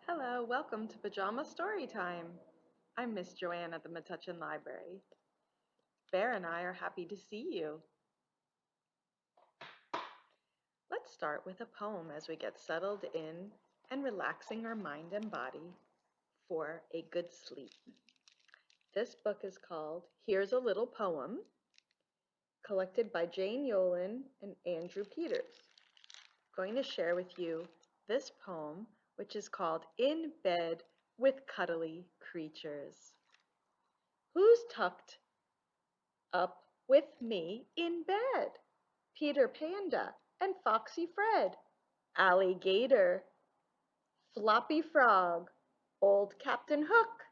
Hello, welcome to Pajama Storytime. I'm Miss Joanne at the Metuchen Library. Bear and I are happy to see you. Let's start with a poem as we get settled in and relaxing our mind and body for a good sleep. This book is called Here's a Little Poem, collected by Jane Yolen and Andrew Peters. I'm going to share with you this poem, which is called In Bed with Cuddly Creatures. Who's tucked up with me in bed? Peter Panda and Foxy Fred, Alligator, Floppy Frog, Old Captain Hook,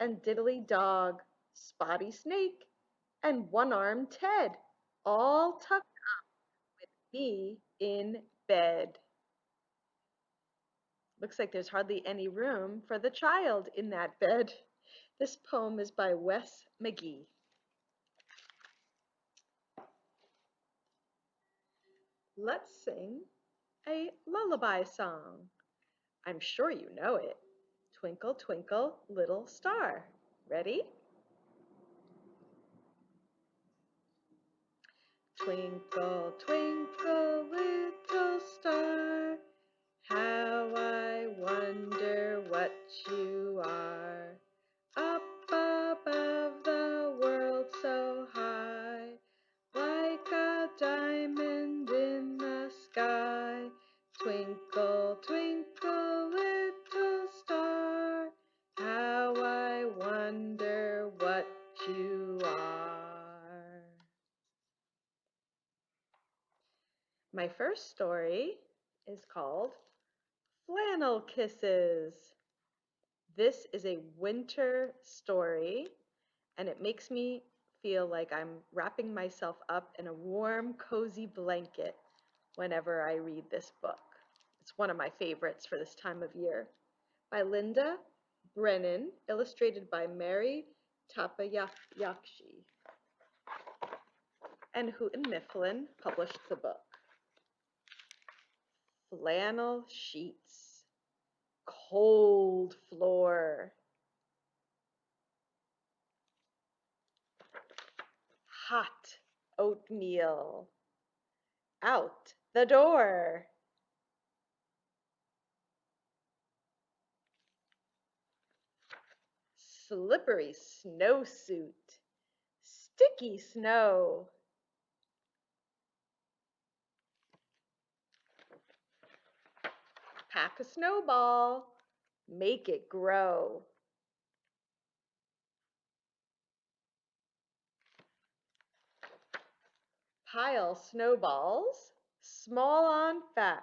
and Diddly Dog, Spotty Snake, and One-Armed Ted, all tucked with me in bed. Looks like there's hardly any room for the child in that bed. This poem is by Wes McGee. Let's sing a lullaby song. I'm sure you know it. Twinkle, twinkle, little star. Ready? Twinkle, twinkle, little star, how I wonder what you are. Up above the world so high, like a diamond in the sky. Twinkle, twinkle, little star, how I wonder what you are. My first story is called Flannel Kisses. This is a winter story, and it makes me feel like I'm wrapping myself up in a warm, cozy blanket whenever I read this book. It's one of my favorites for this time of year. By Linda Brennan, illustrated by Mary Tapayakshi. And Houghton Mifflin published the book. Flannel sheets, cold floor, hot oatmeal, out the door. Slippery snowsuit, sticky snow. Pack a snowball, make it grow. Pile snowballs, small on fat.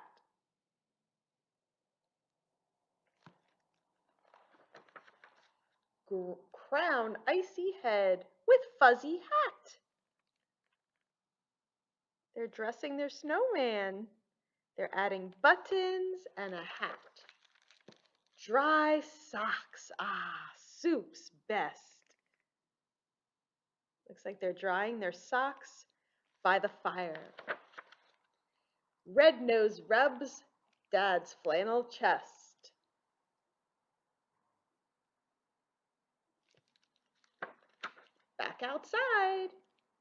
Crown icy head with fuzzy hat. They're dressing their snowman. They're adding buttons and a hat. Dry socks, soup's best. Looks like they're drying their socks by the fire. Red nose rubs Dad's flannel chest. Back outside,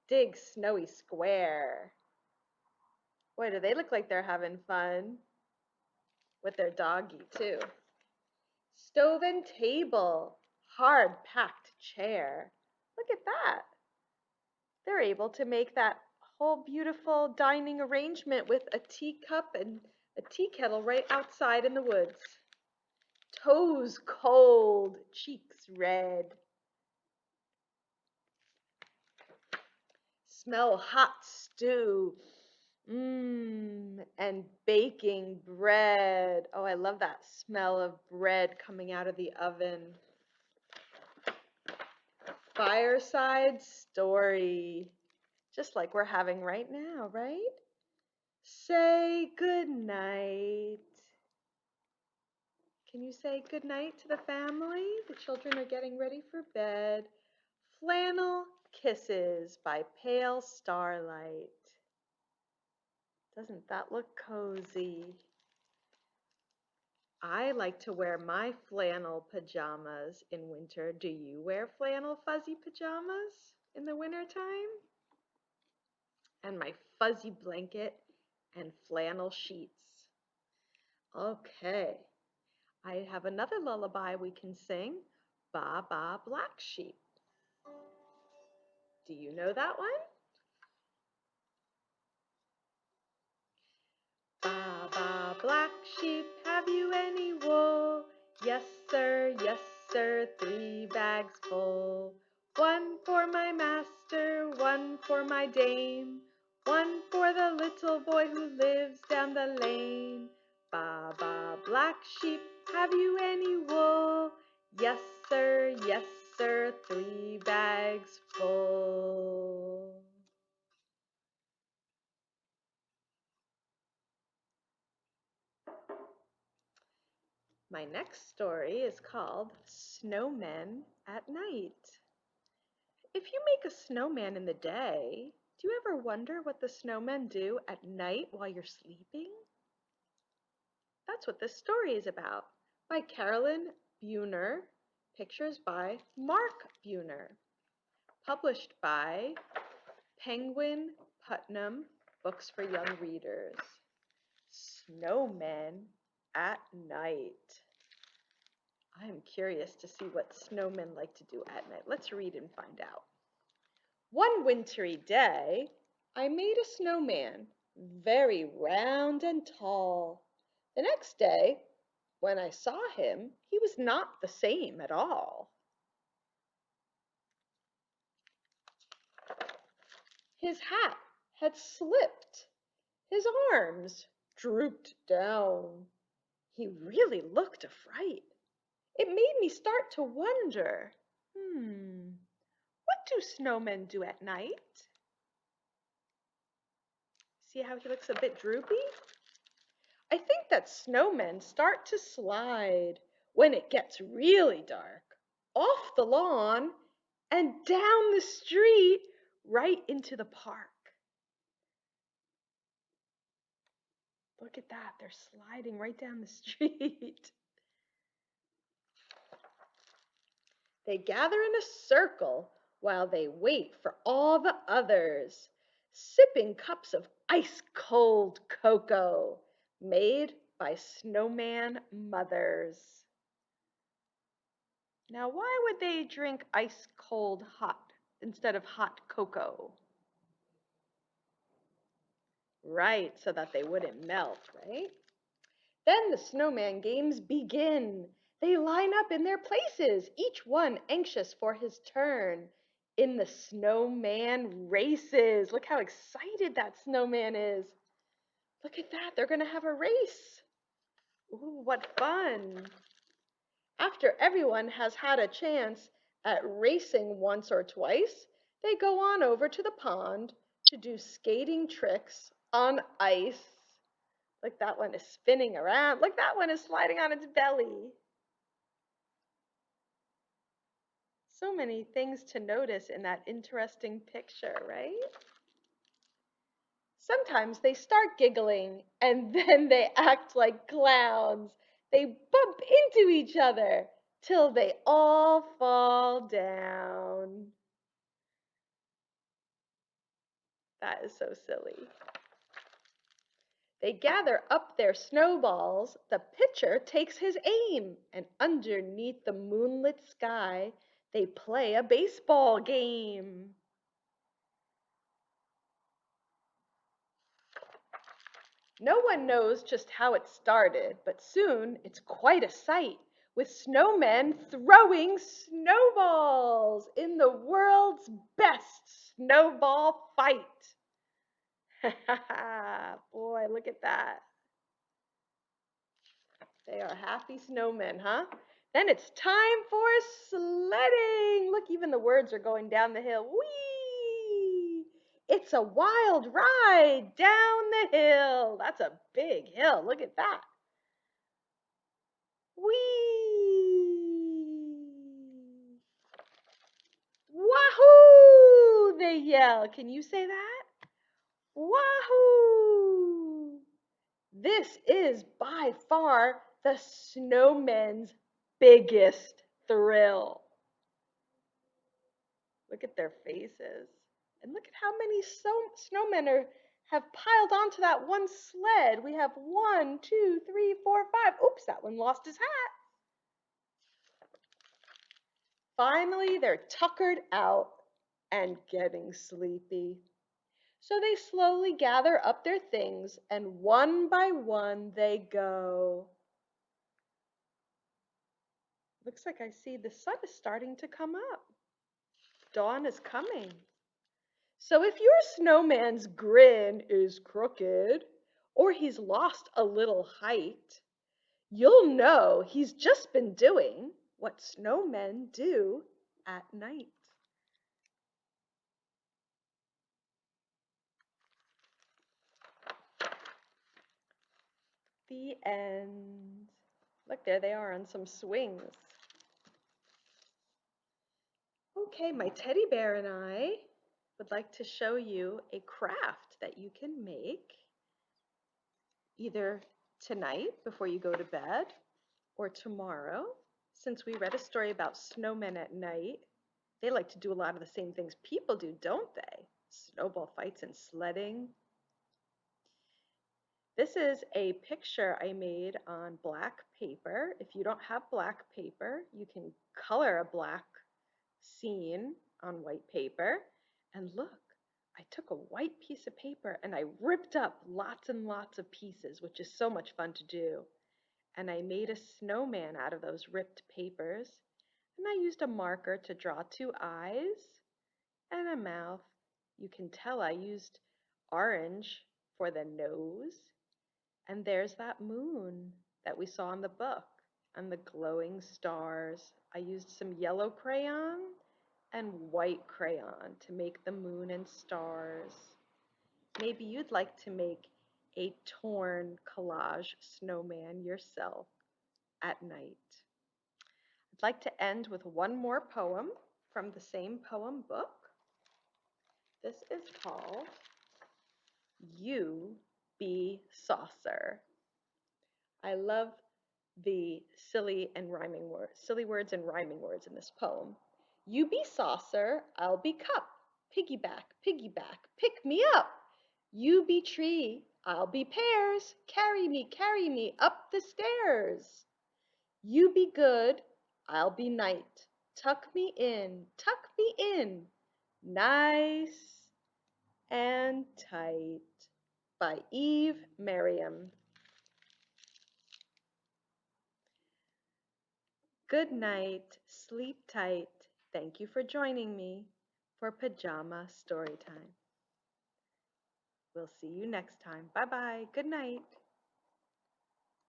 dig snowy square. Boy, do they look like they're having fun with their doggy too. Stove and table, hard packed chair. Look at that. They're able to make that whole beautiful dining arrangement with a teacup and a tea kettle right outside in the woods. Toes cold, cheeks red. Smell hot stew. And baking bread. Oh, I love that smell of bread coming out of the oven. Fireside story. Just like we're having right now, right? Say good night. Can you say good night to the family? The children are getting ready for bed. Flannel Kisses by Pale Starlight. Doesn't that look cozy? I like to wear my flannel pajamas in winter. Do you wear flannel fuzzy pajamas in the wintertime? And my fuzzy blanket and flannel sheets. Okay, I have another lullaby we can sing, Ba Ba Black Sheep. Do you know that one? Ba ba black sheep, have you any wool? Yes sir, 3 bags full. One for my master, one for my dame, one for the little boy who lives down the lane. Ba ba black sheep, have you any wool? Yes sir, 3 bags full. My next story is called Snowmen at Night. If you make a snowman in the day, do you ever wonder what the snowmen do at night while you're sleeping? That's what this story is about, by Caralyn Buehner, pictures by Mark Buehner, published by Penguin Putnam Books for Young Readers. Snowmen at Night. I am curious to see what snowmen like to do at night. Let's read and find out. One wintry day, I made a snowman, very round and tall. The next day, when I saw him, he was not the same at all. His hat had slipped. His arms drooped down. He really looked a fright. It made me start to wonder, what do snowmen do at night? See how he looks a bit droopy? I think that snowmen start to slide when it gets really dark, off the lawn and down the street right into the park. Look at that, they're sliding right down the street. They gather in a circle while they wait for all the others, sipping cups of ice-cold cocoa made by snowman mothers. Now, why would they drink ice-cold hot instead of hot cocoa? Right, so that they wouldn't melt, right? Then the snowman games begin. They line up in their places, each one anxious for his turn in the snowman races. Look how excited that snowman is. Look at that, they're going to have a race. Ooh, what fun. After everyone has had a chance at racing once or twice, they go on over to the pond to do skating tricks on ice. Like that one is spinning around. Look, that one is sliding on its belly. So many things to notice in that interesting picture, right? Sometimes they start giggling and then they act like clowns. They bump into each other till they all fall down. That is so silly. They gather up their snowballs. The pitcher takes his aim, and underneath the moonlit sky, they play a baseball game. No one knows just how it started, but soon it's quite a sight, with snowmen throwing snowballs in the world's best snowball fight. Boy, look at that. They are happy snowmen, huh? Then it's time for sledding. Look, even the words are going down the hill. Whee! It's a wild ride down the hill. That's a big hill. Look at that. Whee! Wahoo! They yell. Can you say that? Wahoo! This is by far the snowmen's biggest thrill. Look at their faces. And look at how many snowmen have piled onto that one sled. We have 1, 2, 3, 4, 5. Oops, that one lost his hat. Finally, they're tuckered out and getting sleepy. So they slowly gather up their things, and one by one they go. Looks like I see the sun is starting to come up. Dawn is coming. So if your snowman's grin is crooked, or he's lost a little height, you'll know he's just been doing what snowmen do at night. The end. Look, there they are on some swings. Okay, my teddy bear and I would like to show you a craft that you can make either tonight before you go to bed or tomorrow. Since we read a story about snowmen at night, they like to do a lot of the same things people do, don't they? Snowball fights and sledding. This is a picture I made on black paper. If you don't have black paper, you can color a black scene on white paper. And look, I took a white piece of paper and I ripped up lots and lots of pieces, which is so much fun to do. And I made a snowman out of those ripped papers. And I used a marker to draw 2 eyes and a mouth. You can tell I used orange for the nose. And there's that moon that we saw in the book and the glowing stars. I used some yellow crayon and white crayon to make the moon and stars. Maybe you'd like to make a torn collage snowman yourself at night. I'd like to end with one more poem from the same poem book. This is called You Be Saucer. I love the silly words and rhyming words in this poem. You be saucer, I'll be cup. Piggyback, piggyback, pick me up. You be tree, I'll be pears. Carry me up the stairs. You be good, I'll be night. Tuck me in, nice and tight. By Eve Merriam. Good night, sleep tight. Thank you for joining me for Pajama Storytime. We'll see you next time. Bye-bye. Good night.